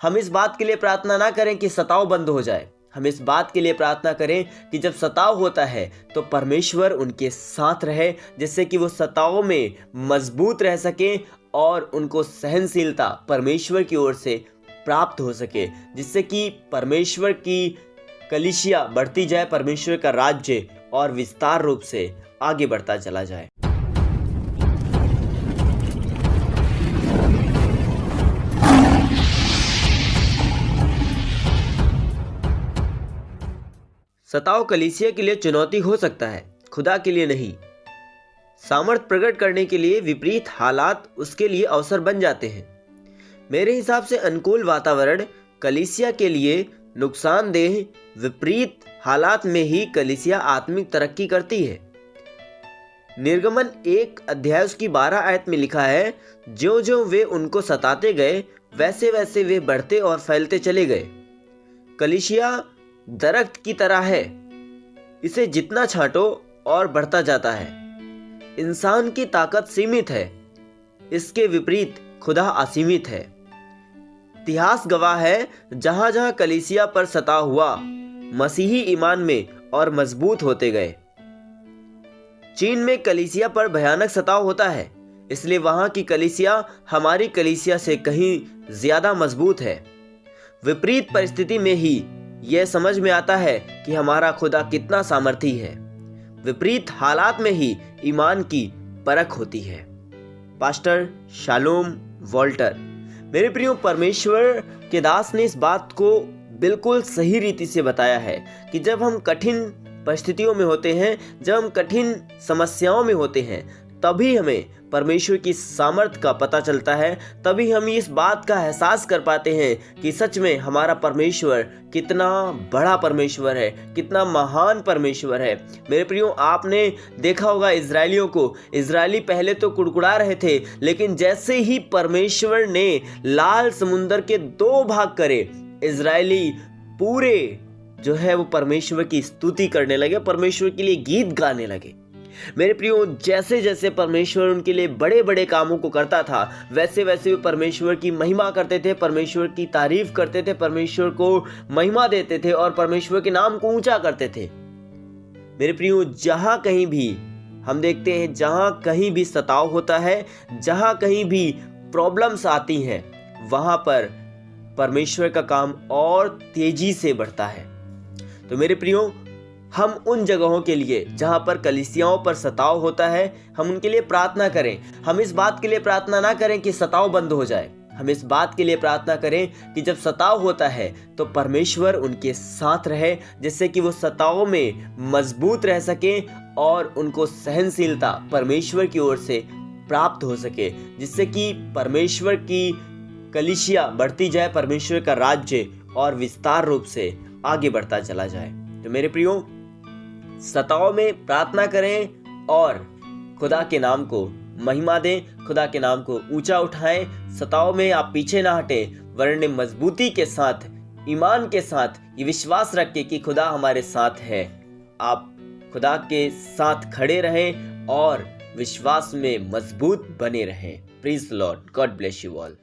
हम इस बात के लिए प्रार्थना ना करें कि सताव बंद हो जाए। हम इस बात के लिए प्रार्थना करें कि जब सताव होता है तो परमेश्वर उनके साथ रहे, जिससे कि वो सताव में मजबूत रह सके और उनको सहनशीलता परमेश्वर की ओर से प्राप्त हो सके, जिससे कि परमेश्वर की कलीसिया बढ़ती जाए, परमेश्वर का राज्य और विस्तार रूप से आगे बढ़ता चला जाए। सताव कलीसिया के लिए चुनौती हो सकता है, खुदा के लिए नहीं। सामर्थ प्रकट करने के लिए विपरीत हालात उसके लिए अवसर बन जाते हैं। मेरे हिसाब से अनुकूल वातावरण कलीसिया के लिए नुकसानदेह, विपरीत हालात में ही कलीसिया आत्मिक तरक्की करती है। निर्गमन 1 अध्याय उसकी 12 आयत में लिखा है, ज्यों ज्यों वे उनको सताते गए वैसे वैसे वे बढ़ते और फैलते चले गए। कलीसिया दरख्त की तरह है, इसे जितना छांटो और बढ़ता जाता है। इंसान की ताकत सीमित है, इसके विपरीत खुदा असीमित है। इतिहास गवाह है, जहां जहां कलीसिया पर सताव हुआ, मसीही ईमान में और मजबूत होते गए। चीन में कलीसिया पर भयानक सताव होता है, इसलिए वहां की कलीसिया हमारी कलीसिया से कहीं ज्यादा मजबूत है। विपरीत परिस्थिति में ही यह समझ में आता है कि हमारा खुदा कितना सामर्थी है। विपरीत हालात में ही ईमान की परख होती है। Pastor shalom Walter. मेरे प्रियो, परमेश्वर के दास ने इस बात को बिल्कुल सही रीति से बताया है कि जब हम कठिन परिस्थितियों में होते हैं, जब हम कठिन समस्याओं में होते हैं, तभी हमें परमेश्वर की सामर्थ का पता चलता है। तभी हम इस बात का एहसास कर पाते हैं कि सच में हमारा परमेश्वर कितना बड़ा परमेश्वर है, कितना महान परमेश्वर है। मेरे प्रियो, आपने देखा होगा इजरायलियों को, इजरायली पहले तो कुड़कुड़ा रहे थे, लेकिन जैसे ही परमेश्वर ने लाल समुंदर के 2 भाग करे, इजरायली पूरे जो है वो परमेश्वर की स्तुति करने लगे, परमेश्वर के लिए गीत गाने लगे। मेरे प्रियो, जैसे जैसे परमेश्वर उनके लिए बड़े बड़े कामों को करता था, वैसे वैसे वे परमेश्वर की महिमा करते थे, परमेश्वर की तारीफ करते थे, परमेश्वर को महिमा देते थे और परमेश्वर के नाम को ऊंचा करते थे। मेरे प्रियो, जहां कहीं भी हम देखते हैं, जहां कहीं भी सताव होता है, जहां कहीं भी प्रॉब्लम्स आती हैं, वहां पर परमेश्वर का काम और तेजी से बढ़ता है। तो मेरे प्रियो, हम उन जगहों के लिए जहां पर कलीसियाओं पर सताव होता है, हम उनके लिए प्रार्थना करें। हम इस बात के लिए प्रार्थना ना करें कि सताव बंद हो जाए। हम इस बात के लिए प्रार्थना करें कि जब सताव होता है तो परमेश्वर उनके साथ रहे, जिससे कि वो सताव में मजबूत रह सके और उनको सहनशीलता परमेश्वर की ओर से प्राप्त हो सके, जिससे कि परमेश्वर की कलीसिया बढ़ती जाए, परमेश्वर का राज्य और विस्तार रूप से आगे बढ़ता चला जाए। तो मेरे प्रियो, सताव में प्रार्थना करें और खुदा के नाम को महिमा दें, खुदा के नाम को ऊंचा उठाएं। सताव में आप पीछे ना हटें, वरन मजबूती के साथ, ईमान के साथ ये विश्वास रखें कि खुदा हमारे साथ है। आप खुदा के साथ खड़े रहें और विश्वास में मजबूत बने रहें। Praise the Lord. God bless you all.